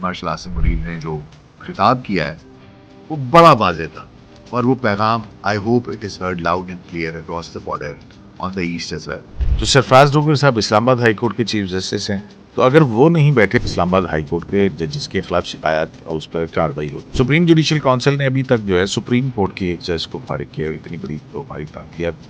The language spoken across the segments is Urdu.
مارشل آصم مرید نے جو خطاب کیا ہے وہ بڑا واضح تھا، اور وہ پیغام I hope it is heard loud and clear across the border on the east as well. تو سرفراز ڈوگر صاحب اسلام آباد ہائی کورٹ کے چیف جسٹس ہیں، تو اگر وہ نہیں بیٹھے اسلام آباد ہائی کورٹ کے ججز کے خلاف شکایات اور اس پر کارروائی ہو. سپریم جوڈیشل کونسل نے ابھی تک جو ہے سپریم کورٹ کے ایک جج کو فارغ کیا. اتنی بڑی تو ہماری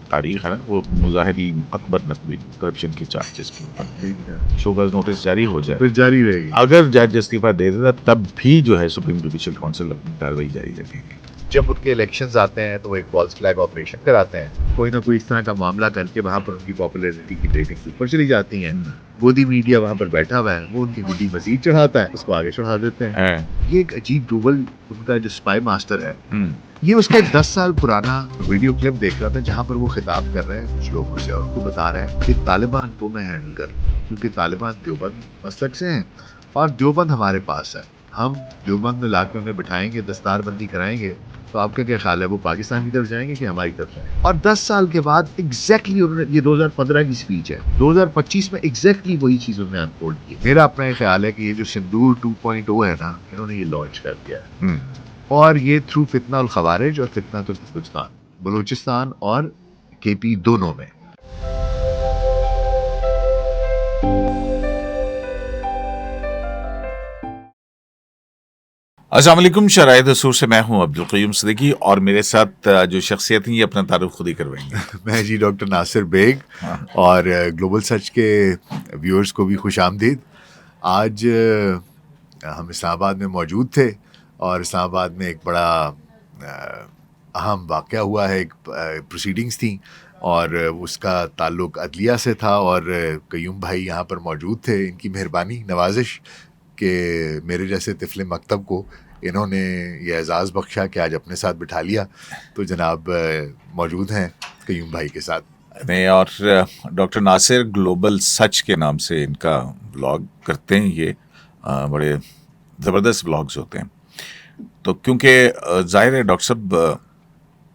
تاریخ ہے نا، وہ مظاہری اکبر نقوی کرپشن کے چارجز کے اوپر شوکاز نوٹس جاری ہو جائے، پھر جاری رہے گی. اگر جج استعفیٰ دے دیتا تب بھی جو ہے سپریم جوڈیشل کونسل اپنی کارروائی جاری رکھے گی. جب ان کے الیکشنز آتے ہیں تو وہ ایک فالس فلیگ آپریشن کراتے ہیں، کوئی نہ کوئی اس طرح کا معاملہ کر کے وہاں پر ان کی پاپولیرٹی کی ریٹنگ اوپر چلی جاتی ہیں. گودی میڈیا وہاں پر بیٹھا ہوا ہے، وہ ان کی ویڈی مزید چڑھاتا ہے، اس کو آگے چڑھا دیتے ہیں. یہ ایک عجیب ڈوبل ان کا جو اسپائی ماسٹر ہے، یہ اس کا ایک 10 سال پرانا ویڈیو کلپ دیکھ رہا تھا جہاں پر وہ خطاب کر رہے ہیں کچھ لوگوں سے اور ان کو بتا رہے ہیں کہ طالبان کو میں ہینڈل کر، کیونکہ طالبان دیوبند مسلک سے ہیں اور دیوبند ہمارے پاس ہے، ہم دیوبند علاقوں میں بٹھائیں گے، دستار بندی کرائیں گے. تو آپ کا کیا خیال ہے، وہ پاکستان کی طرف جائیں گے کہ ہماری طرف جائیں گے؟ اور 10 سال کے بعد ایگزیکٹلی یہ 2015 کی سپیچ ہے، 2025 میں ایگزیکٹلی وہی چیز انہوں نے انفولڈ کی. میرا اپنا یہ خیال ہے کہ یہ جو سندور 2.0 ہے نا، انہوں نے یہ لانچ کر دیا ہے، اور یہ تھرو فتنہ الخوارج اور فتنہ بلوچستان، بلوچستان اور کے پی دونوں میں. السلام علیکم. شرائط اصول سے میں ہوں عبدالقیوم صدیقی، اور میرے ساتھ جو شخصیت ہیں یہ اپنا تعارف خود ہی کروائیں گے. میں جی ڈاکٹر ناصر بیگ، اور گلوبل سچ کے ویورز کو بھی خوش آمدید. آج ہم اسلام آباد میں موجود تھے اور اسلام آباد میں ایک بڑا اہم واقعہ ہوا ہے، ایک پروسیڈنگز تھیں اور اس کا تعلق عدلیہ سے تھا، اور قیوم بھائی یہاں پر موجود تھے. ان کی مہربانی نوازش کہ میرے جیسے طفل مکتب کو انہوں نے یہ اعزاز بخشا کہ آج اپنے ساتھ بٹھا لیا. تو جناب موجود ہیں قیوم بھائی کے ساتھ. نہیں، اور ڈاکٹر ناصر گلوبل سچ کے نام سے ان کا بلاگ کرتے ہیں. یہ بڑے زبردست بلاگز ہوتے ہیں. تو کیونکہ ظاہر ہے ڈاکٹر صاحب،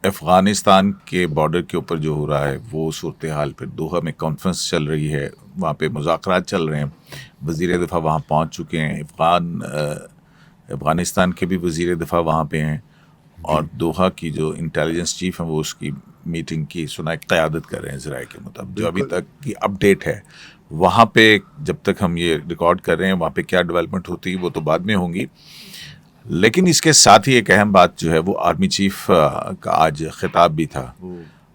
افغانستان کے بارڈر کے اوپر جو ہو رہا ہے وہ صورتحال، پھر دوحہ میں کانفرنس چل رہی ہے، وہاں پہ مذاکرات چل رہے ہیں، وزیر دفاع وہاں پہنچ چکے ہیں، افغانستان کے بھی وزیر دفاع وہاں پہ ہیں، اور دوحہ کی جو انٹیلیجنس چیف ہیں وہ اس کی میٹنگ کی قیادت کر رہے ہیں ذرائع کے مطابق. جو ابھی تک کی اپڈیٹ ہے وہاں پہ، جب تک ہم یہ ریکارڈ کر رہے ہیں وہاں پہ کیا ڈیولپمنٹ ہوتی ہے وہ تو بعد میں ہوں گی. لیکن اس کے ساتھ ہی ایک اہم بات جو ہے وہ آرمی چیف کا آج خطاب بھی تھا،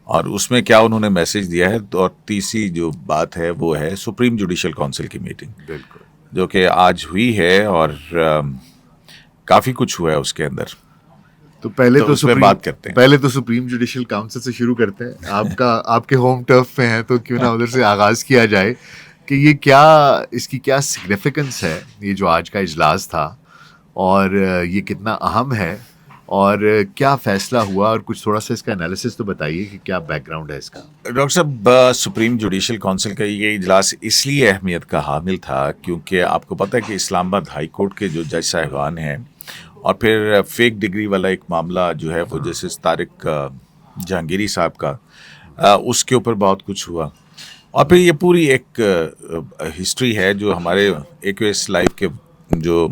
اور اس میں کیا انہوں نے میسج دیا ہے. اور تیسری جو بات ہے وہ ہے سپریم جوڈیشل کونسل کی میٹنگ، بالکل، جو کہ آج ہوئی ہے، اور کافی کچھ ہوا ہے اس کے اندر. تو پہلے تو اس میں بات کرتے ہیں. پہلے تو سپریم جوڈیشل کاؤنسل سے شروع کرتے ہیں. آپ کے ہوم ٹرف پہ ہیں تو کیوں نہ ادھر سے آغاز کیا جائے کہ یہ کیا، اس کی کیا سگنیفیکنس ہے، یہ جو آج کا اجلاس تھا، اور یہ کتنا اہم ہے، اور کیا فیصلہ ہوا، اور کچھ تھوڑا سا اس کا انالیسس تو بتائیے کہ کیا بیک گراؤنڈ ہے اس کا. ڈاکٹر صاحب، سپریم جوڈیشل کونسل کا یہ اجلاس اس لیے اہمیت کا حامل تھا کیونکہ آپ کو پتہ ہے کہ اسلام آباد ہائی کورٹ کے جو جج صاحبان ہیں، اور پھر فیک ڈگری والا ایک معاملہ جو ہے وہ جسٹس طارق جہانگیری صاحب کا، اس کے اوپر بہت کچھ ہوا. اور پھر یہ پوری ایک ہسٹری ہے جو ہمارے اے کیو ایس لائیو کے جو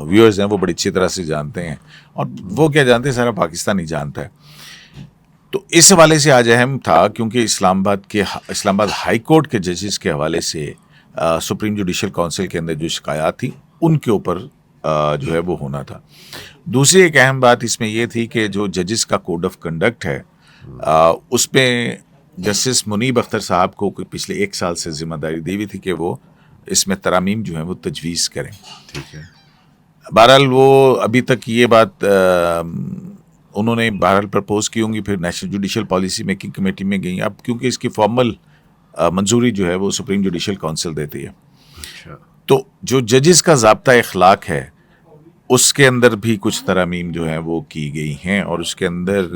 ویورز ہیں وہ بڑی اچھی طرح سے جانتے ہیں، اور وہ کیا جانتے ہیں سارا پاکستان ہی جانتا ہے. تو اس حوالے سے آج اہم تھا کیونکہ اسلام آباد ہائی کورٹ کے ججز کے حوالے سے سپریم جوڈیشل کونسل کے اندر جو شکایات تھیں ان کے اوپر جو ہے وہ ہونا تھا. دوسری ایک اہم بات اس میں یہ تھی کہ جو ججز کا کوڈ آف کنڈکٹ ہے، اس میں جسٹس منیب اختر صاحب کو پچھلے 1 سال سے ذمہ داری دی ہوئی تھی کہ وہ اس میں ترامیم جو ہیں وہ تجویز کریں. ٹھیک ہے. بہرحال وہ ابھی تک یہ بات انہوں نے بہرحال پرپوز کی ہوں گی، پھر national judicial policy making committee میں گئیں. اب کیونکہ اس کی فارمل منظوری جو ہے وہ سپریم جوڈیشل کونسل دیتی ہے. اچھا. تو جو ججز کا ضابطہ اخلاق ہے اس کے اندر بھی کچھ ترامیم جو ہیں وہ کی گئی ہیں، اور اس کے اندر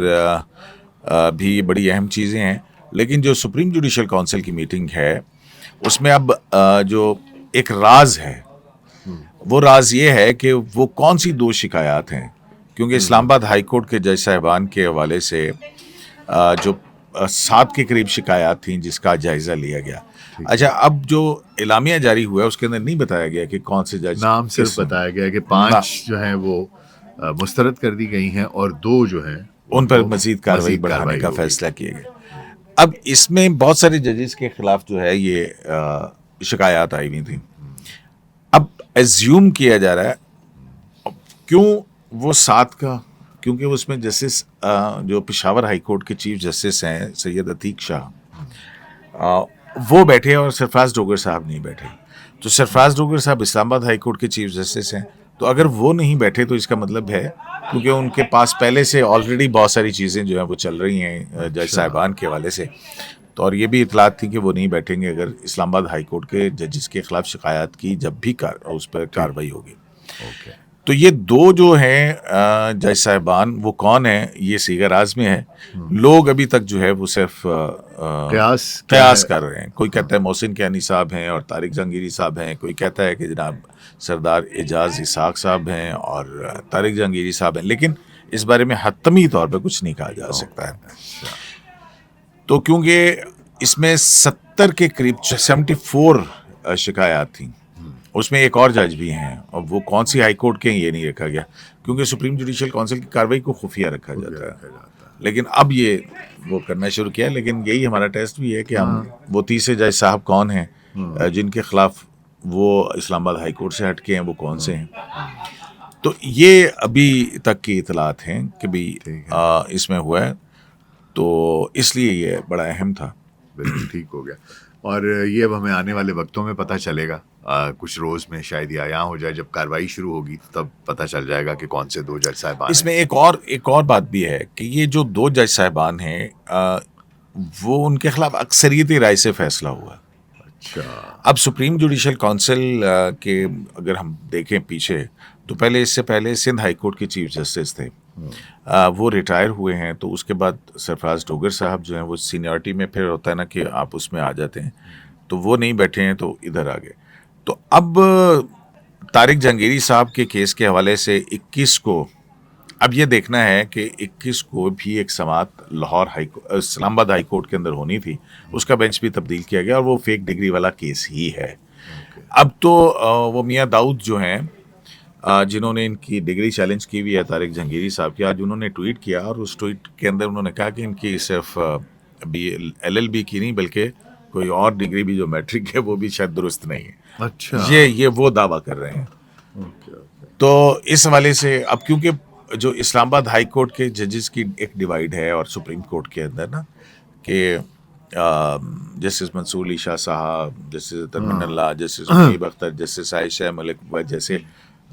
بھی بڑی اہم چیزیں ہیں. لیکن جو سپریم جوڈیشل کونسل کی میٹنگ ہے اس میں اب جو ایک راز ہے، وہ راز یہ ہے کہ وہ کون سی 2 شکایات ہیں، کیونکہ اسلام آباد ہائی کورٹ کے جج صاحبان کے حوالے سے جو 7 کے قریب شکایات تھیں جس کا جائزہ لیا گیا. اچھا اب جو اعلامیہ جاری ہوا ہے اس کے اندر نہیں بتایا گیا کہ کون سے جج؟ نام صرف بتایا گیا کہ 5 جو ہیں وہ مسترد کر دی گئی ہیں اور 2 جو ہیں ان پر مزید کارروائی بڑھانے کا فیصلہ کیا گیا. اب اس میں بہت سارے ججز کے خلاف جو ہے یہ شکایات آئی ہوئی تھیں. اب ایزیوم کیا جا رہا ہے کیوں وہ 7 کا، کیونکہ اس میں جسٹس جو پشاور ہائی کورٹ کے چیف جسٹس ہیں سید عتیق شاہ وہ بیٹھے اور سرفراز ڈوگر صاحب نہیں بیٹھے. تو سرفراز ڈوگر صاحب اسلام آباد ہائی کورٹ کے چیف جسٹس ہیں، تو اگر وہ نہیں بیٹھے تو اس کا مطلب ہے کیونکہ ان کے پاس پہلے سے آلریڈی بہت ساری چیزیں جو ہیں وہ چل رہی ہیں جج صاحبان کے حوالے سے، تو اور یہ بھی اطلاعات تھی کہ وہ نہیں بیٹھیں گے اگر اسلام آباد ہائی کورٹ کے ججز کے خلاف شکایات کی جب بھی اس پر کارروائی ہوگی. تو یہ 2 جو ہیں جج صاحبان وہ کون ہیں یہ سیغہ راز میں ہے. لوگ ابھی تک جو ہے وہ صرف قیاس کر رہے ہیں. کوئی کہتا ہے محسن کیانی صاحب ہیں اور طارق جہانگیری صاحب ہیں، کوئی کہتا ہے کہ جناب سردار اعجاز اسحاق صاحب ہیں اور طارق جہانگیری صاحب ہیں، لیکن اس بارے میں حتمی طور پہ کچھ نہیں کہا جا سکتا ہے. تو کیونکہ اس میں 70 کے قریب 74 شکایات تھیں، اس میں ایک اور جج بھی ہیں اور وہ کون سی ہائی کورٹ کے ہیں یہ نہیں رکھا گیا کیونکہ سپریم جوڈیشل کونسل کی کارروائی کو خفیہ رکھا جاتا ہے. لیکن اب یہ وہ کرنا شروع کیا، لیکن یہی ہمارا ٹیسٹ بھی ہے کہ ہم وہ تیسرے جج صاحب کون ہیں جن کے خلاف وہ اسلام آباد ہائی کورٹ سے ہٹ کے ہیں، وہ کون سے ہیں. تو یہ ابھی تک کی اطلاعات ہیں کہ بھی اس میں ہوا ہے، تو اس لیے یہ بڑا اہم تھا. بالکل ٹھیک ہو گیا. اور یہ اب ہمیں آنے والے وقتوں میں پتہ چلے گا، کچھ روز میں شاید یہ عیاں ہو جائے، جب کارروائی شروع ہوگی تب پتہ چل جائے گا کہ کون سے 2 جج صاحبان. اس میں ایک اور بات بھی ہے کہ یہ جو 2 جج صاحبان ہیں وہ ان کے خلاف اکثریتی رائے سے فیصلہ ہوا. اچھا. اب سپریم جوڈیشل کونسل کے اگر ہم دیکھیں پیچھے تو پہلے اس سے پہلے سندھ ہائی کورٹ کے چیف جسٹس تھے، وہ ریٹائر ہوئے ہیں. تو اس کے بعد سرفراز ڈوگر صاحب جو ہیں وہ سینیورٹی میں پھر ہوتا ہے نا کہ آپ اس میں آ جاتے ہیں، تو وہ نہیں بیٹھے ہیں تو ادھر آ گئے. تو اب طارق جہانگیری صاحب کے کیس کے حوالے سے 21 کو اب یہ دیکھنا ہے کہ 21 کو بھی ایک سماعت لاہور اسلام آباد ہائی کورٹ کے اندر ہونی تھی، اس کا بینچ بھی تبدیل کیا گیا اور وہ فیک ڈگری والا کیس ہی ہے. اب تو وہ میاں داؤد جو ہیں جنہوں نے ان کی ڈگری چیلنج کی ہوئی ہے طارق جہانگیری صاحب کی، آج انہوں نے ٹویٹ کیا اور اس ٹویٹ کے اندر انہوں نے کہا کہ ان کی صرف LLB کی نہیں بلکہ کوئی اور ڈگری بھی جو میٹرک ہے وہ بھی شاید درست نہیں ہے. اچھا. یہ وہ دعویٰ کر رہے ہیں. تو اس حوالے سے اب کیونکہ جو اسلام آباد ہائی کورٹ کے ججز کی ایک ڈیوائیڈ ہے اور سپریم کورٹ کے اندر نا کہ جسٹس منصور علی شاہ صاحب، جسٹس ترمن اللہ، جسٹس مجیب اختر، جسٹس عائشہ ملک جیسے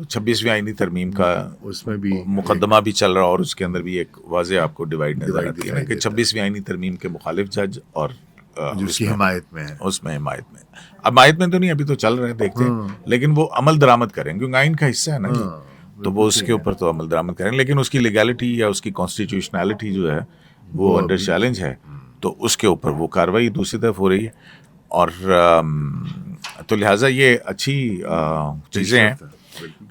26ویں آئینی ترمیم کا اس میں بھی مقدمہ بھی چل رہا اور اس کے اندر بھی ایک واضح آپ کو ڈیوائیڈ نظر آتی ہے کہ 26ویں آئینی ترمیم کے مخالف جج اور جس کی حمایت میں ہے، اس میں حمایت میں. اب حمایت میں تو نہیں، ابھی تو چل رہے ہیں دیکھتے ہیں، لیکن وہ عمل درآمد کریں کیونکہ آئین کا حصہ ہے نا تو وہ اس کے اوپر تو عمل درآمد کریں، لیکن اس کی لیگیلٹی یا اس کی کانسٹیٹیوشنالٹی جو ہے وہ انڈر چیلنج ہے، تو اس کے اوپر وہ کارروائی دوسری طرف ہو رہی ہے. اور تو لہٰذا یہ اچھی چیزیں ہیں.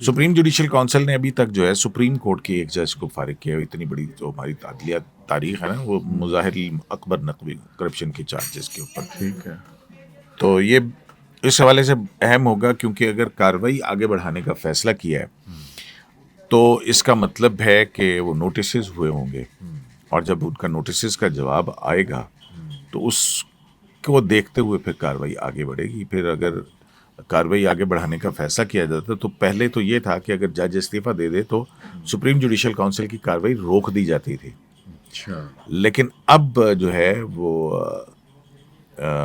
سپریم جوڈیشل کونسل نے ابھی تک جو ہے سپریم کورٹ کی ایک جج کو فارغ کیا. اتنی بڑی جو ہماری عدلیہ تاریخ ہے نا وہ مظاہر اکبر نقوی کرپشن کے چارجز کے اوپر. ٹھیک ہے. تو یہ اس حوالے سے اہم ہوگا کیونکہ اگر کارروائی آگے بڑھانے کا فیصلہ کیا ہے تو اس کا مطلب ہے کہ وہ نوٹسز ہوئے ہوں گے اور جب ان کا نوٹسز کا جواب آئے گا تو اس کو دیکھتے ہوئے پھر کارروائی آگے بڑھے گی. پھر اگر کارروائی آگے بڑھانے کا فیصلہ کیا جاتا تو پہلے تو یہ تھا کہ اگر جج استعفیٰ دے دے تو سپریم جوڈیشل کونسل کی کارروائی روک دی جاتی تھی. لیکن اب جو ہے وہ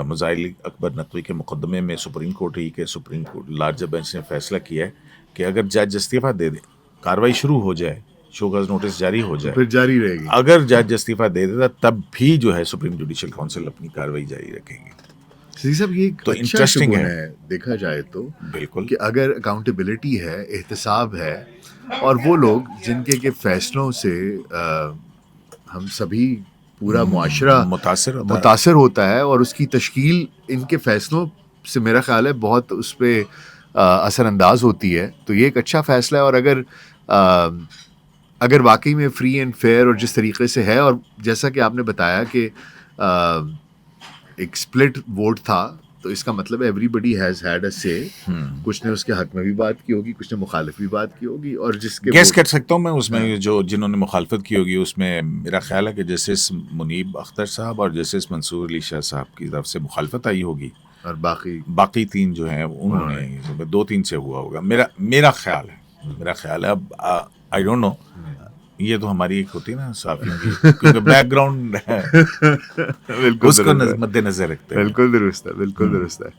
مظاہر اکبر نقوی کے مقدمے میں سپریم کورٹ کے سپریم کورٹ لارجر بینچ نے فیصلہ کیا ہے کہ اگر جج استعفیٰ دے دے، کارروائی شروع ہو جائے، شوکاز نوٹس جاری ہو جائے، پھر جاری رہے گی. اگر جج استعفیٰ دے دیتا تب بھی جو ہے سپریم جوڈیشل کونسل اپنی کارروائی جاری رکھیں گے. صاحب یہ تو انٹرسٹنگ ہے دیکھا جائے تو بالکل کہ اگر اکاؤنٹیبلٹی ہے، احتساب ہے، اور وہ لوگ جن کے فیصلوں سے ہم سبھی پورا معاشرہ متاثر ہوتا ہے اور اس کی تشکیل ان کے فیصلوں سے میرا خیال ہے بہت اس پہ اثر انداز ہوتی ہے، تو یہ ایک اچھا فیصلہ ہے. اور اگر واقعی میں فری اینڈ فیئر اور جس طریقے سے ہے، اور جیسا کہ آپ نے بتایا کہ ایک سپلٹ ووٹ تھا تو اس کا مطلب everybody has had a say. کچھ نے اس کے حق میں بھی بات کی ہوگی, کچھ نے مخالف بھی بات کی ہوگی, اور جس کے گیس کر سکتا ہوں میں اس میں جو جنہوں نے مخالفت کی ہوگی اس میں میرا خیال ہے کہ جسٹس منیب اختر صاحب اور جسٹس منصور علی شاہ صاحب کی طرف سے مخالفت آئی ہوگی, اور باقی 3 جو ہیں انہوں نے 2-3 سے ہوا ہوگا, میرا خیال ہے. اب آئی ڈونٹ نو, یہ تو ہماری ایک ہوتی ہے نا صحافیوں کی, کیونکہ بیک گراؤنڈ اس کو مد نظر رکھتے ہیں. بالکل درست ہے, بالکل درست ہے.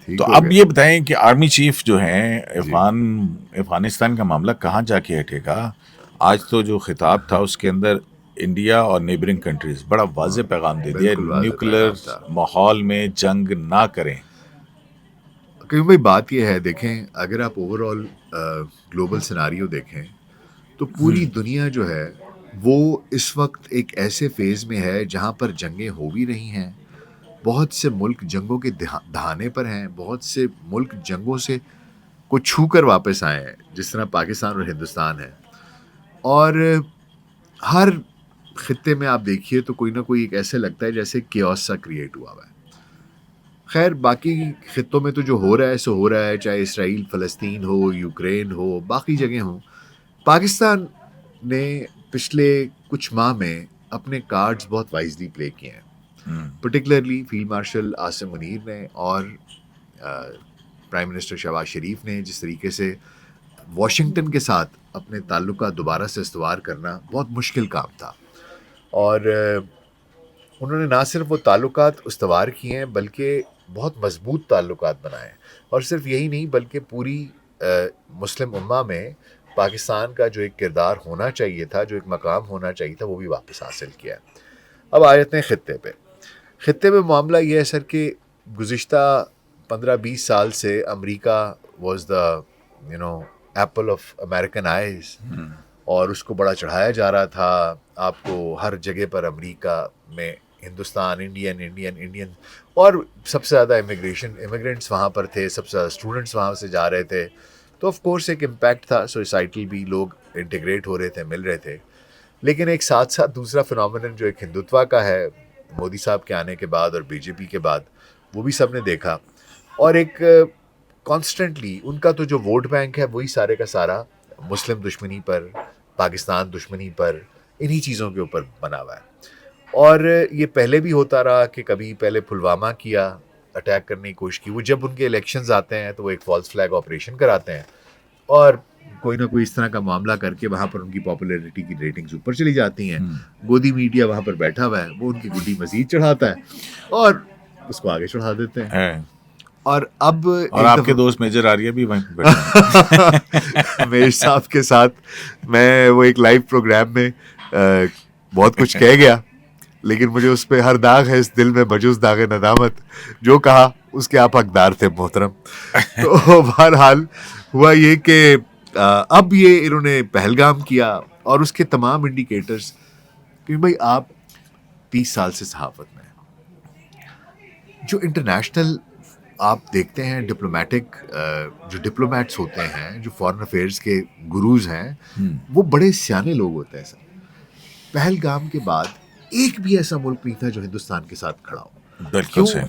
تو اب یہ بتائیں کہ آرمی چیف جو ہیں افغانستان کا معاملہ کہاں جا کے ہٹے گا؟ آج تو جو خطاب تھا اس کے اندر انڈیا اور نیبرنگ کنٹریز بڑا واضح پیغام دے دیا, نیوکلر ماحول میں جنگ نہ کریں. کیونکہ بھائی بات یہ ہے, دیکھیں اگر آپ اوور آل گلوبل سیناریو دیکھیں تو پوری دنیا جو ہے وہ اس وقت ایک ایسے فیز میں ہے جہاں پر جنگیں ہو بھی رہی ہیں, بہت سے ملک جنگوں کے دہانے پر ہیں, بہت سے ملک جنگوں سے کو چھو کر واپس آئے ہیں, جس طرح پاکستان اور ہندوستان ہے. اور ہر خطے میں آپ دیکھیے تو کوئی نہ کوئی ایک ایسے لگتا ہے جیسے کیوس سا کریٹ ہوا ہے. خیر باقی خطوں میں تو جو ہو رہا ہے سو ہو رہا ہے, چاہے اسرائیل فلسطین ہو, یوکرین ہو, باقی جگہیں ہوں. پاکستان نے پچھلے کچھ ماہ میں اپنے کارڈز بہت وائزلی پلے کیے ہیں, particularly field marshal Asim Munir نے اور پرائم منسٹر شہباز شریف نے, جس طریقے سے واشنگٹن کے ساتھ اپنے تعلقات دوبارہ سے استوار کرنا بہت مشکل کام تھا, اور انہوں نے نہ صرف وہ تعلقات استوار کیے ہیں بلکہ بہت مضبوط تعلقات بنائے, اور صرف یہی نہیں بلکہ پوری مسلم امہ میں پاکستان کا جو ایک کردار ہونا چاہیے تھا, جو ایک مقام ہونا چاہیے تھا, وہ بھی واپس حاصل کیا. اب آ جاتے ہیں خطے پہ معاملہ یہ ہے سر کہ گزشتہ 15-20 سال سے امریکہ was the apple of American eyes, اور اس کو بڑا چڑھایا جا رہا تھا. آپ کو ہر جگہ پر امریکہ میں ہندوستان, انڈین, اور سب سے زیادہ امیگرینٹس وہاں پر تھے, سب سے زیادہ اسٹوڈنٹس وہاں سے جا رہے تھے, تو آف کورس ایک امپیکٹ تھا سوسائٹل بھی, لوگ انٹیگریٹ ہو رہے تھے, مل رہے تھے. لیکن ایک ساتھ ساتھ دوسرا فنومینن جو ایک ہندوتوا کا ہے مودی صاحب کے آنے کے بعد اور بی جے پی کے بعد, وہ بھی سب نے دیکھا, اور ایک کانسٹنٹلی ان کا تو جو ووٹ بینک ہے وہی سارے کا سارا مسلم دشمنی پر, پاکستان دشمنی پر, انہی چیزوں کے اوپر بنا ہوا ہے. اور یہ پہلے بھی ہوتا رہا کہ کبھی پہلے پلوامہ کیا, اٹیک کرنے کی کوشش کی, وہ جب ان کے الیکشنز آتے ہیں تو وہ ایک فالس فلیگ آپریشن کراتے ہیں, اور کوئی نہ کوئی اس طرح کا معاملہ کر کے وہاں پر ان کی پاپولیرٹی کی ریٹنگز اوپر چلی جاتی ہیں. گودی میڈیا وہاں پر بیٹھا ہوا ہے, وہ ان کی گڈی مزید چڑھاتا ہے اور اس کو آگے چڑھا دیتے ہیں. اور اب آپ کے دوست میجر آریہ بھی وہیں بیٹھے میجر صاحب کے ساتھ میں وہ ایک لائیو پروگرام میں بہت کچھ کہہ گیا, لیکن مجھے اس پہ ہر داغ ہے اس دل میں بجز داغ ندامت, جو کہا اس کے آپ حقدار تھے محترم. تو بہرحال ہوا یہ کہ اب یہ انہوں نے پہلگام کیا, اور اس کے تمام انڈیکیٹرز, کہ بھائی آپ 30 سال سے صحافت میں ہیں, جو انٹرنیشنل آپ دیکھتے ہیں ڈپلومیٹک جو ڈپلومیٹس ہوتے ہیں, جو فارن افیئرس کے گروز ہیں, وہ بڑے سیانے لوگ ہوتے ہیں. سر پہلگام کے بعد ایک بھی ایسا ملک نہیں تھا جو ہندوستان کے ساتھ کھڑا ہو,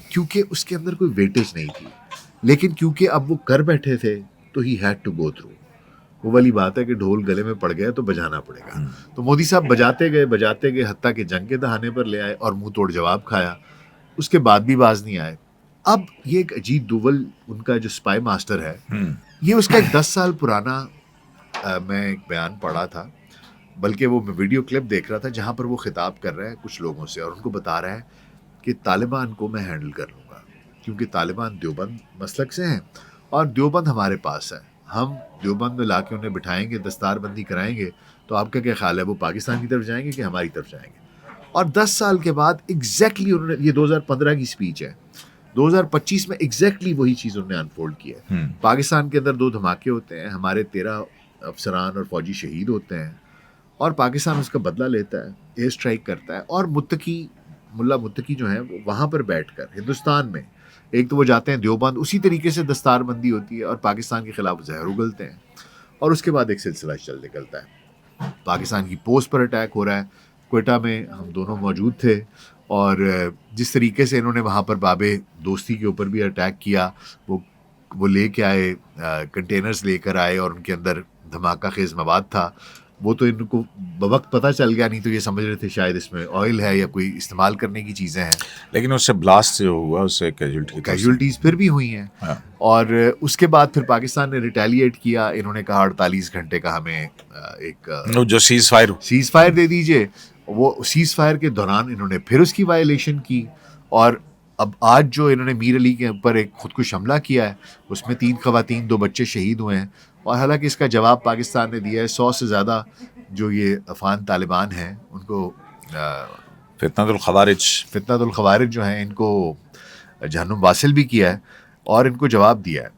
کیونکہ اس کے اندر کوئی ویٹیج نہیں تھی. لیکن کیونکہ اب وہ کر بیٹھے تھے تو he had to go through. وہ والی بات ہے کہ ڈھول گلے میں پڑ گیا تو بجانا پڑے گا. تو مودی صاحب بجاتے گئے حتیٰ کہ جنگ کے دہانے پر لے آئے اور منہ توڑ جواب کھایا, اس کے بعد بھی باز نہیں آئے. اب یہ ایک اجیت دوول ان کا جو اسپائی ماسٹر ہے, یہ اس کا ایک 10 سال پرانا میں ایک بیان پڑھا تھا, بلکہ وہ ویڈیو کلپ دیکھ رہا تھا جہاں پر وہ خطاب کر رہا ہے کچھ لوگوں سے, اور ان کو بتا رہا ہے کہ طالبان کو میں ہینڈل کر لوں گا, کیونکہ طالبان دیوبند مسلک سے ہیں اور دیوبند ہمارے پاس ہے. ہم دیوبند میں لا کے انہیں بٹھائیں گے, دستار بندی کرائیں گے, تو آپ کا کیا خیال ہے وہ پاکستان کی طرف جائیں گے کہ ہماری طرف جائیں گے؟ اور 10 سال کے بعد ایگزیکٹلی انہوں نے, یہ 2015 کی سپیچ ہے, 2025 میں ایگزیکٹلی وہی چیز انہوں نے انفولڈ کی ہے. پاکستان کے اندر 2 دھماکے ہوتے ہیں, ہمارے 13 افسران اور فوجی شہید ہوتے ہیں, اور پاکستان اس کا بدلہ لیتا ہے, ایئر اسٹرائک کرتا ہے, اور ملا متقی جو ہیں وہ وہاں پر بیٹھ کر ہندوستان میں, ایک تو وہ جاتے ہیں دیوبند, اسی طریقے سے دستار بندی ہوتی ہے اور پاکستان کے خلاف زہر اگلتے ہیں, اور اس کے بعد ایک سلسلہ چل نکلتا ہے. پاکستان کی پوسٹ پر اٹیک ہو رہا ہے, کوئٹہ میں ہم دونوں موجود تھے, اور جس طریقے سے انہوں نے وہاں پر باب دوستی کے اوپر بھی اٹیک کیا، وہ لے کے آئے، کنٹینرز لے کر آئے اور ان کے اندر دھماکہ خیز مواد تھا. وہ تو ان کو بوقت پتہ چل گیا، نہیں تو یہ سمجھ رہے تھے شاید اس میں آئل ہے یا کوئی استعمال کرنے کی چیزیں ہیں. لیکن اس سے بلاسٹ جو ہوا اس سے کیجولٹیز پھر بھی ہوئی ہیں. اور اس کے بعد پھر پاکستان نے ریٹیلیٹ کیا. انہوں نے کہا 48 گھنٹے کا ہمیں ایک جو سیز فائر دے دیجئے. وہ سیز فائر کے دوران انہوں نے پھر اس کی وائلیشن کی. اور اب آج جو انہوں نے میر علی کے اوپر ایک خودکش حملہ کیا ہے، اس میں 3 خواتین 2 بچے شہید ہوئے ہیں. اور حالانکہ اس کا جواب پاکستان نے دیا ہے. 100 سے زیادہ جو یہ افغان طالبان ہیں ان کو فتنۃ الخوارج جو ہیں ان کو جہنم واصل بھی کیا ہے اور ان کو جواب دیا ہے.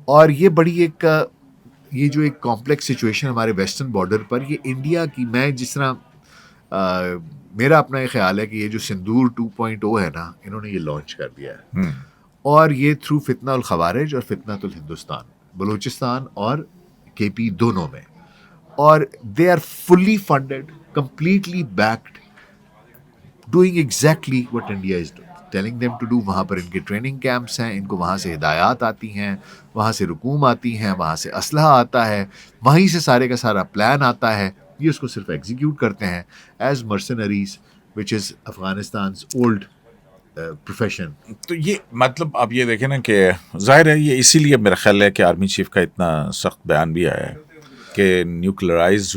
اور یہ بڑی یہ جو ایک کمپلیکس سچویشن ہمارے ویسٹرن بارڈر پر، یہ انڈیا کی، میں جس طرح میرا اپنا یہ خیال ہے کہ یہ جو سندور 2.0 ہے نا، انہوں نے یہ لانچ کر دیا ہے. اور یہ تھرو فتنہ الخوارج اور فتنۃ الہندوستان، بلوچستان اور کے پی دونوں میں. اور they are fully funded, completely backed, doing exactly what India is telling them to do. وہاں پر ان کے ٹریننگ کیمپس ہیں، ان کو وہاں سے ہدایات آتی ہیں، وہاں سے رقوم آتی ہیں، وہاں سے اسلحہ آتا ہے، وہیں سے سارے کا سارا پلان آتا ہے. یہ اس کو صرف ایگزیکیوٹ کرتے ہیں ایز مرسنریز وچ از افغانستان's اولڈ پروفیشن. تو یہ مطلب آپ یہ دیکھیں نا کہ ظاہر ہے یہ اسی لیے میرا خیال ہے کہ آرمی چیف کا اتنا سخت بیان بھی آیا ہے کہ نیوکلرائز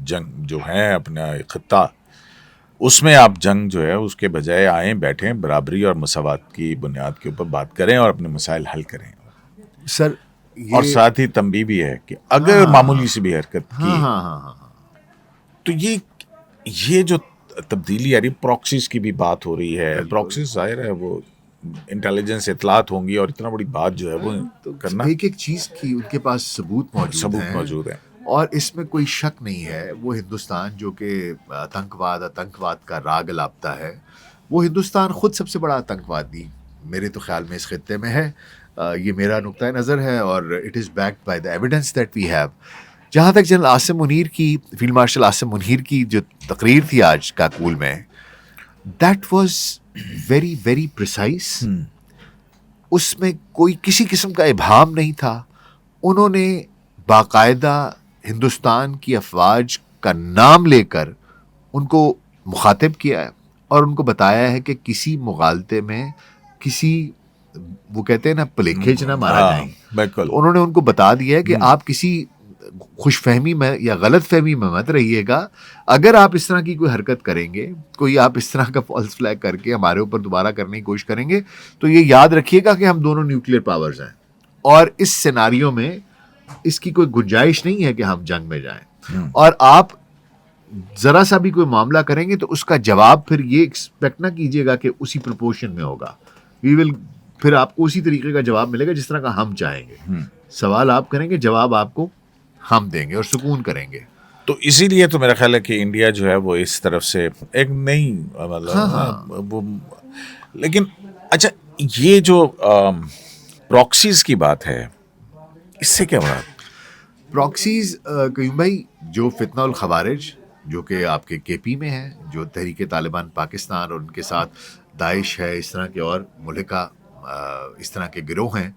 جنگ جو ہے اپنا خطہ، اس میں آپ جنگ جو ہے اس کے بجائے آئیں، بیٹھیں، برابری اور مساوات کی بنیاد کے اوپر بات کریں اور اپنے مسائل حل کریں. سر اور ساتھ ہی تنبیہ بھی ہے کہ اگر معمولی سی بھی حرکت کی تو یہ جو تبدیلی آ رہی، پراکسیز کی بھی بات ہو رہی ہے. پراکسیز ظاہر ہے وہ انٹیلیجنس اطلاعات ہوں گی، اور اتنا بڑی بات جو ہے وہ کرنا، ایک چیز کی ان کے پاس ثبوت موجود ہے. اور اس میں کوئی شک نہیں ہے، وہ ہندوستان جو کہ آتنکواد کا راگ الاپتا ہے، وہ ہندوستان خود سب سے بڑا آتنکوادی میرے تو خیال میں اس خطے میں ہے. یہ میرا نقطۂ نظر ہے اور it is backed by the evidence that we have. جہاں تک جنرل عاصم منیر کی، فیلڈ مارشل عاصم منیر کی جو تقریر تھی آج کاکول میں، that was very very precise. اس میں کوئی کسی قسم کا ابہام نہیں تھا. انہوں نے باقاعدہ ہندوستان کی افواج کا نام لے کر ان کو مخاطب کیا ہے اور ان کو بتایا ہے کہ کسی مغالطے میں، کسی، وہ کہتے ہیں نا، پلیکھیج نہ مارا جائیں. بالکل. انہوں نے ان کو بتا دیا ہے کہ آپ کسی خوش فہمی میں یا غلط فہمی میں مت رہیے گا. اگر آپ اس طرح کی کوئی حرکت کریں گے، کوئی آپ اس طرح کا فالس فلیگ کر کے ہمارے اوپر دوبارہ کرنے کی کوشش کریں گے، تو یہ یاد رکھیے گا کہ ہم دونوں نیوکلیر پاورز ہیں اور اس سیناریو میں اس کی کوئی گنجائش نہیں ہے کہ ہم جنگ میں جائیں. اور آپ ذرا سا بھی کوئی معاملہ کریں گے تو اس کا جواب پھر یہ ایکسپیکٹ نہ کیجیے گا کہ اسی پروپورشن میں ہوگا. پھر آپ کو اسی طریقے کا جواب ملے گا جس طرح کا ہم چاہیں گے. سوال آپ کریں گے، جواب آپ کو ہم دیں گے اور سکون کریں گے. تو اسی لیے تو میرا خیال ہے کہ انڈیا جو ہے وہ اس طرف سے ایک نئی وہ. لیکن اچھا، یہ جو پراکسیز کی بات ہے، اس سے کیا مراد؟ پراکسیز قیوم بھائی، جو فتنہ الخوارج جو کہ آپ کے کے پی میں ہے، جو تحریک طالبان پاکستان اور ان کے ساتھ داعش ہے، اس طرح کے اور ملکہ اس طرح کے گروہ ہیں،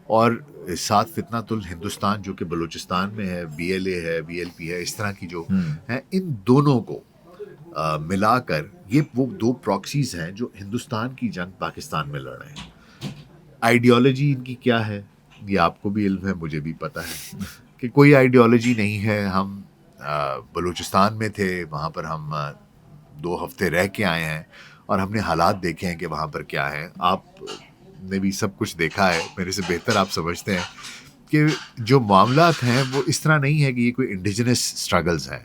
اور ساتھ فتنۃ الہندوستان جو کہ بلوچستان میں ہے، بی ایل اے ہے، بی ایل پی ہے، اس طرح کی جو ہیں، ان دونوں کو ملا کر یہ وہ 2 پراکسیز ہیں جو ہندوستان کی جنگ پاکستان میں لڑ رہے ہیں. آئیڈیالوجی ان کی کیا ہے یہ آپ کو بھی علم ہے، مجھے بھی پتہ ہے کہ کوئی آئیڈیالوجی نہیں ہے. ہم بلوچستان میں تھے، وہاں پر ہم 2 ہفتے رہ کے آئے ہیں اور ہم نے حالات دیکھے ہیں کہ وہاں پر کیا ہے. آپ نے بھی سب کچھ دیکھا ہے، میرے سے بہتر آپ سمجھتے ہیں کہ جو معاملات ہیں وہ اس طرح نہیں ہے کہ یہ کوئی انڈیجنس سٹرگلز ہیں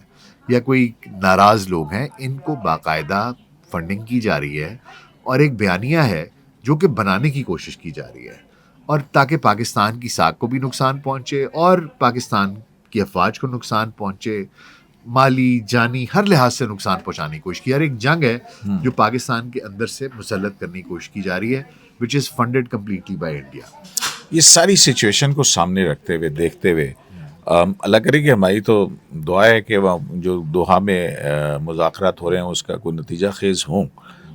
یا کوئی ناراض لوگ ہیں. ان کو باقاعدہ فنڈنگ کی جا رہی ہے اور ایک بیانیہ ہے جو کہ بنانے کی کوشش کی جا رہی ہے، اور تاکہ پاکستان کی ساکھ کو بھی نقصان پہنچے اور پاکستان کی افواج کو نقصان پہنچے، مالی، جانی، ہر لحاظ سے نقصان پہنچانے کی کوشش کی. اور ایک جنگ ہے جو پاکستان کے اندر سے مسلط کرنے کی کوشش کی جا رہی ہے، which is funded completely by India. یہ ساری سچویشن کو سامنے رکھتے ہوئے، دیکھتے ہوئے، اللہ کرے کہ ہماری تو دعا ہے کہ وہ جو دوحہ میں مذاکرات ہو رہے ہیں اس کا کوئی نتیجہ خیز ہوں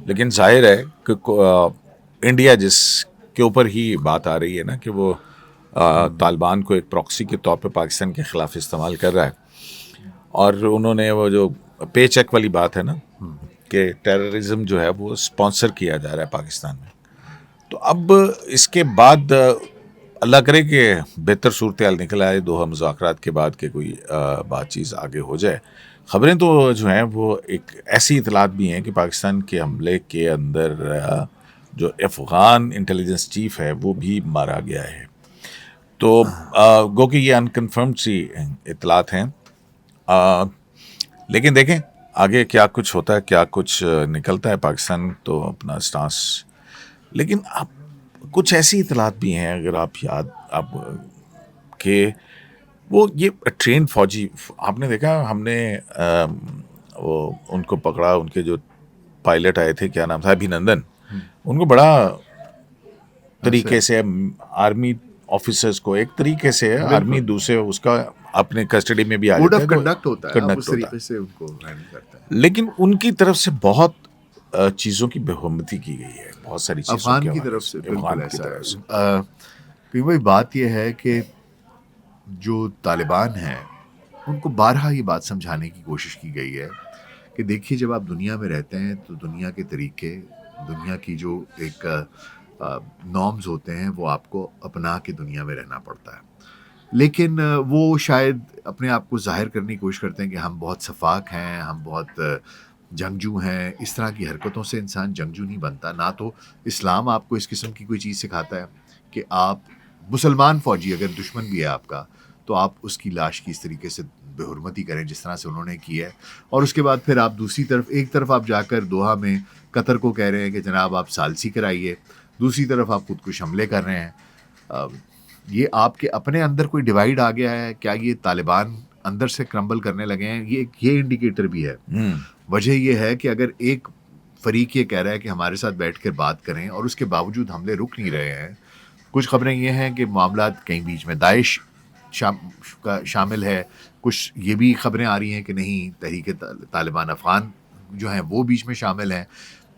لیکن ظاہر ہے کہ انڈیا جس کے اوپر ہی بات آ رہی ہے نا کہ وہ طالبان کو ایک پراکسی کے طور پہ پاکستان کے خلاف استعمال کر رہا ہے، اور انہوں نے وہ جو پے چیک والی بات ہے نا کہ ٹیررزم جو ہے وہ اسپانسر کیا جا رہا ہے پاکستان میں، تو اب اس کے بعد اللہ کرے کہ بہتر صورتحال نکل آئے دوحہ مذاکرات کے بعد کہ کوئی بات چیز آگے ہو جائے. خبریں تو جو ہیں وہ ایک ایسی اطلاعات بھی ہیں کہ پاکستان کے حملے کے اندر جو افغان انٹیلیجنس چیف ہے وہ بھی مارا گیا ہے. تو گو کہ یہ انکنفرمڈ سی اطلاعات ہیں، لیکن دیکھیں آگے کیا کچھ ہوتا ہے، کیا کچھ نکلتا ہے. پاکستان تو اپنا سٹانس، لیکن اب کچھ ایسی اطلاعات بھی ہیں اگر آپ یاد کہ وہ یہ ٹرین فوجی، آپ نے دیکھا ہم نے وہ ان کو پکڑا، ان کے جو پائلٹ آئے تھے کیا نام تھا، ابھینندن، ان کو بڑا طریقے سے آرمی آفیسرز کو ایک طریقے سے آرمی دوسرے اس کا اپنے کسٹڈی میں بھی آ کوڈ جاتا آف ہے، کنڈکٹ ہوتا ہے، کنڈکٹ اس ہوتا طریقے سے ان کو ہینڈل کرتا ہے. لیکن ان کی طرف سے بہت چیزوں کی بہمتی کی گئی ہے، بہت ساری چیزوں افغان کی طرف سے بالکل افغان کی ایسا طرف سے. ہے. کہ بھائی بات یہ ہے کہ جو طالبان ہیں ان کو بارہا یہ بات سمجھانے کی کوشش کی گئی ہے کہ دیکھیے جب آپ دنیا میں رہتے ہیں تو دنیا کے طریقے، دنیا کی جو ایک نارمز ہوتے ہیں وہ آپ کو اپنا کے دنیا میں رہنا پڑتا ہے. لیکن وہ شاید اپنے آپ کو ظاہر کرنے کی کوشش کرتے ہیں کہ ہم بہت شفاق ہیں، ہم بہت جنگجو ہیں. اس طرح کی حرکتوں سے انسان جنگجو نہیں بنتا. نہ تو اسلام آپ کو اس قسم کی کوئی چیز سکھاتا ہے کہ آپ مسلمان فوجی اگر دشمن بھی ہے آپ کا تو آپ اس کی لاش کی اس طریقے سے بے حرمتی کریں جس طرح سے انہوں نے کی ہے. اور اس کے بعد پھر آپ دوسری طرف، ایک طرف آپ جا کر دوحہ میں قطر کو کہہ رہے ہیں کہ جناب آپ ثالثی کرائیے، دوسری طرف آپ خودکش حملے کر رہے ہیں. یہ آپ کے اپنے اندر کوئی ڈیوائیڈ آ گیا ہے کیا؟ یہ طالبان اندر سے کرمبل کرنے لگے ہیں؟ یہ انڈیکیٹر بھی ہے. وجہ یہ ہے کہ اگر ایک فریق یہ کہہ رہا ہے کہ ہمارے ساتھ بیٹھ کر بات کریں اور اس کے باوجود حملے رک نہیں رہے ہیں، کچھ خبریں یہ ہیں کہ معاملات کہیں بیچ میں داعش شامل ہے، کچھ یہ بھی خبریں آ رہی ہیں کہ نہیں تحریک طالبان افغان جو ہیں وہ بیچ میں شامل ہیں.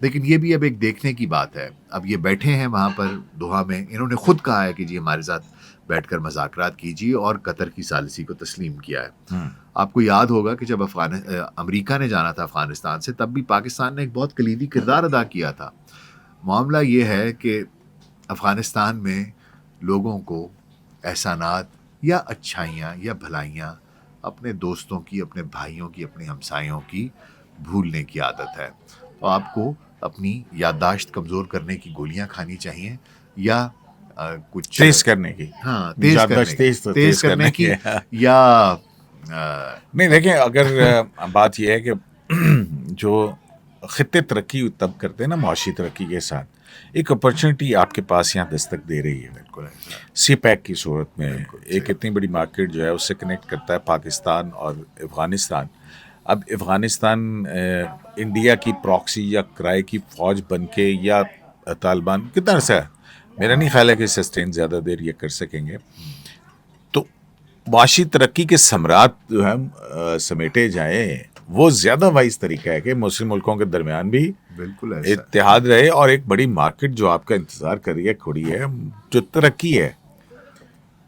لیکن یہ بھی اب ایک دیکھنے کی بات ہے. اب یہ بیٹھے ہیں وہاں پر دوحہ میں، انہوں نے خود کہا ہے کہ جی ہمارے ساتھ بیٹھ کر مذاکرات کیجیے اور قطر کی ثالثی کو تسلیم کیا ہے. آپ کو یاد ہوگا کہ جب امریکہ نے جانا تھا افغانستان سے تب بھی پاکستان نے ایک بہت کلیدی کردار ادا کیا تھا. معاملہ یہ ہے کہ افغانستان میں لوگوں کو احسانات یا اچھائیاں یا بھلائیاں اپنے دوستوں کی، اپنے بھائیوں کی، اپنے ہمسایوں کی بھولنے کی عادت ہے. تو آپ کو اپنی یادداشت کمزور کرنے کی گولیاں کھانی چاہیے یا کچھ تیز کرنے کی، ہاں تیز کرنے کی یا نہیں. دیکھیں اگر بات یہ ہے کہ جو خطے ترقی تب کرتے ہیں نا معاشی ترقی کے ساتھ، ایک اپرچونٹی آپ کے پاس یہاں دستک دے رہی ہے. بالکل سی پیک کی صورت میں ایک اتنی بڑی مارکیٹ جو ہے اس سے کنیکٹ کرتا ہے پاکستان اور افغانستان. اب افغانستان انڈیا کی پراکسی یا کرائے کی فوج بن کے یا طالبان کتنا عرصہ ہے، میرا نہیں خیال ہے کہ سسٹین زیادہ دیر یہ کر سکیں گے. تو معاشی ترقی کے ثمرات جو ہیں سمیٹے جائیں، وہ زیادہ وائز طریقہ ہے کہ مسلم ملکوں کے درمیان بھی بالکل اتحاد رہے اور ایک بڑی مارکیٹ جو آپ کا انتظار کر رہی ہے کھڑی ہے جو ترقی ہے.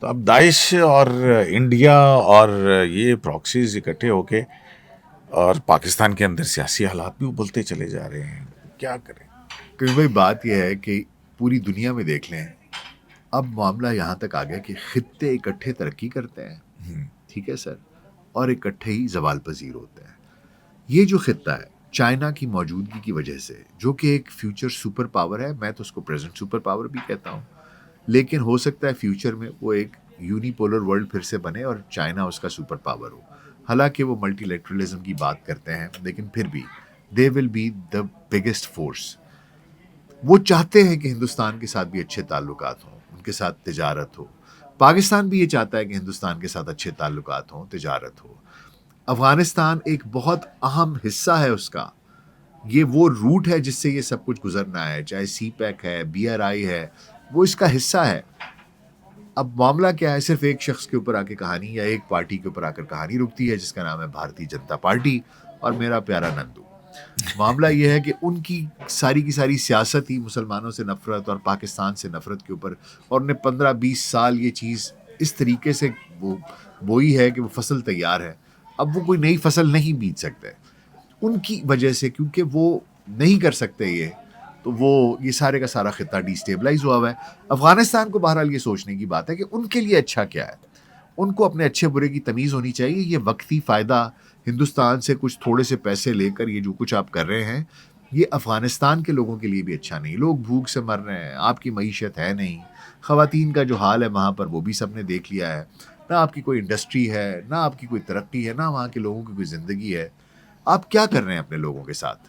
تو اب داعش اور انڈیا اور یہ پراکسیز اکٹھے ہو کے اور پاکستان کے اندر سیاسی حالات بھی ابلتے چلے جا رہے ہیں، کیا کریں. کیونکہ بھائی بات یہ ہے کہ پوری دنیا میں دیکھ لیں، اب معاملہ یہاں تک آ گیا کہ خطے اکٹھے ترقی کرتے ہیں، ٹھیک ہے سر، اور اکٹھے ہی زوال پذیر ہوتے ہیں. یہ جو خطہ ہے چائنا کی موجودگی کی وجہ سے، جو کہ ایک فیوچر سپر پاور ہے، میں تو اس کو پریزنٹ سپر پاور بھی کہتا ہوں، لیکن ہو سکتا ہے فیوچر میں وہ ایک یونی پولر ورلڈ پھر سے بنے اور چائنا اس کا سپر پاور ہو. حالانکہ وہ ملٹی لیٹرلزم کی بات کرتے ہیں لیکن پھر بھی they will be the biggest force. وہ چاہتے ہیں کہ ہندوستان کے ساتھ بھی اچھے تعلقات ہوں، ان کے ساتھ تجارت ہو. پاکستان بھی یہ چاہتا ہے کہ ہندوستان کے ساتھ اچھے تعلقات ہوں، تجارت ہو. افغانستان ایک بہت اہم حصہ ہے اس کا، یہ وہ روٹ ہے جس سے یہ سب کچھ گزرنا ہے، چاہے سی پیک ہے، بی آر آئی ہے، وہ اس کا حصہ ہے. اب معاملہ کیا ہے، صرف ایک شخص کے اوپر آ کے کہانی یا ایک پارٹی کے اوپر آ کر کہانی رکتی ہے جس کا نام ہے بھارتی جنتا پارٹی اور میرا پیارا نندو. معاملہ یہ ہے کہ ان کی ساری سیاست ہی مسلمانوں سے نفرت اور پاکستان سے نفرت کے اوپر، اور انہیں 15-20 سال یہ چیز اس طریقے سے وہ بوئی ہے کہ وہ فصل تیار ہے. اب وہ کوئی نئی فصل نہیں بیج سکتے ان کی وجہ سے، کیونکہ وہ نہیں کر سکتے یہ، تو وہ یہ سارے کا سارا خطہ ڈی اسٹیبلائز ہوا ہوا ہے. افغانستان کو بہرحال یہ سوچنے کی بات ہے کہ ان کے لیے اچھا کیا ہے. ان کو اپنے اچھے برے کی تمیز ہونی چاہیے. یہ وقتی فائدہ ہندوستان سے کچھ تھوڑے سے پیسے لے کر یہ جو کچھ آپ کر رہے ہیں، یہ افغانستان کے لوگوں کے لیے بھی اچھا نہیں. لوگ بھوک سے مر رہے ہیں، آپ کی معیشت ہے نہیں، خواتین کا جو حال ہے وہاں پر وہ بھی سب نے دیکھ لیا ہے. نہ آپ کی کوئی انڈسٹری ہے، نہ آپ کی کوئی ترقی ہے، نہ وہاں کے لوگوں کی کوئی زندگی ہے. آپ کیا کر رہے ہیں اپنے لوگوں کے ساتھ؟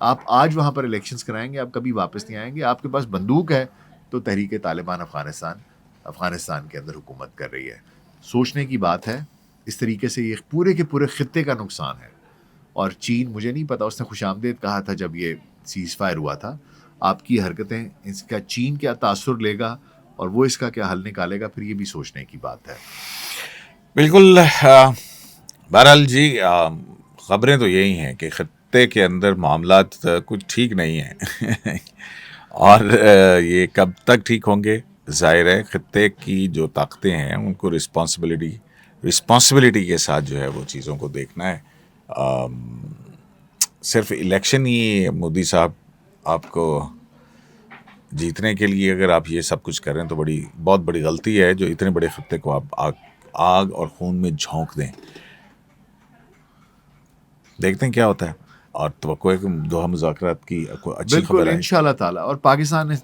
آپ آج وہاں پر الیکشنز کرائیں گے، آپ کبھی واپس نہیں آئیں گے. آپ کے پاس بندوق ہے تو تحریک طالبان افغانستان کے اندر حکومت کر رہی ہے. سوچنے کی بات ہے. اس طریقے سے یہ پورے کے پورے خطے کا نقصان ہے. اور چین، مجھے نہیں پتا، اس نے خوش آمدید کہا تھا جب یہ سیز فائر ہوا تھا. آپ کی حرکتیں، اس کا چین کیا تاثر لے گا اور وہ اس کا کیا حل نکالے گا، پھر یہ بھی سوچنے کی بات ہے. بالکل. بہرحال جی، خبریں تو یہی ہیں کہ خطے کے اندر معاملات کچھ ٹھیک نہیں ہیں اور یہ کب تک ٹھیک ہوں گے؟ ظاہر ہے خطے کی جو طاقتیں ہیں ان کو رسپانسبلٹی کے ساتھ جو ہے وہ چیزوں کو دیکھنا ہے. صرف الیکشن ہی مودی صاحب آپ کو جیتنے کے لیے اگر آپ یہ سب کچھ کریں تو بہت بڑی غلطی ہے جو اتنے بڑے خطے کو آپ آگ اور خون میں جھونک دیں. دیکھتے ہیں کیا ہوتا ہے، اور توقع ہے کہ دوحہ مذاکرات کی اچھی خبر بالکل ہے انشاءاللہ تعالی. اور پاکستان نے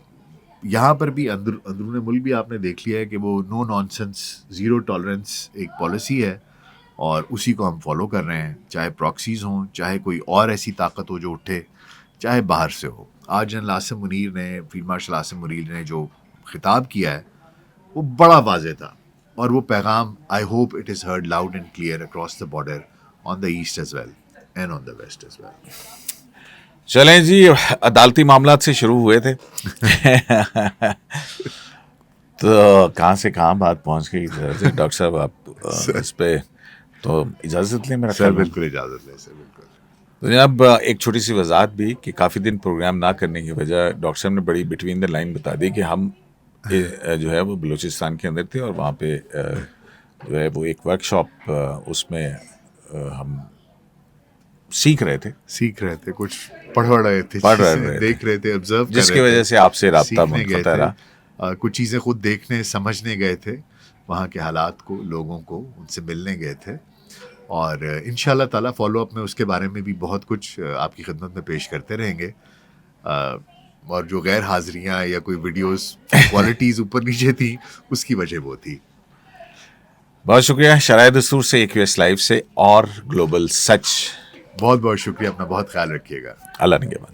یہاں پر بھی اندرون ملک بھی آپ نے دیکھ لیا ہے کہ وہ نو نانسنس، زیرو ٹالرنس ایک پالیسی ہے، اور اسی کو ہم فالو کر رہے ہیں. چاہے پراکسیز ہوں، چاہے کوئی اور ایسی طاقت ہو جو اٹھے، چاہے باہر سے ہو. آج جنرل عاصم منیر نے، فیلڈ مارشل عاصم منیر نے جو خطاب کیا ہے وہ بڑا واضح تھا، اور وہ پیغام I hope it is heard loud and clear across the border on the east as well and on the west as well. چلیں جی، عدالتی معاملات سے شروع ہوئے تھے تو کہاں سے کہاں بات پہنچ گئی. ڈاکٹر صاحب آپ اس پہ تو اجازت لیں میرا سر. بالکل اجازت لیں سر، بالکل. تو جناب ایک چھوٹی سی وضاحت بھی کہ کافی دن پروگرام نہ کرنے کی وجہ ڈاکٹر صاحب نے بڑی بٹوین دا لائن بتا دی کہ ہم جو ہے وہ بلوچستان کے اندر تھے، اور وہاں پہ جو ہے وہ ایک ورک شاپ، اس میں ہم سیکھ رہے تھے، کچھ پڑھ رہے تھے، دیکھ رہے تھے، آبزرو کر رہے تھے، جس کی وجہ سے آپ سے رابطہ منقطع رہا. کچھ چیزیں خود دیکھنے سمجھنے گئے تھے، وہاں کے حالات کو، لوگوں کو، ان سے ملنے گئے تھے. اور انشاءاللہ تعالیٰ فالو اپ میں اس کے بارے میں بھی بہت کچھ آپ کی خدمت میں پیش کرتے رہیں گے. اور جو غیر حاضریاں یا کوئی ویڈیوز کوالٹیز اوپر نیچے تھی، اس کی وجہ وہ تھی. بہت شکریہ. شرائع دستور سے، AQS لائیو سے اور گلوبل سچ. بہت بہت شکریہ. اپنا بہت خیال رکھیے گا. اللہ نگہبان.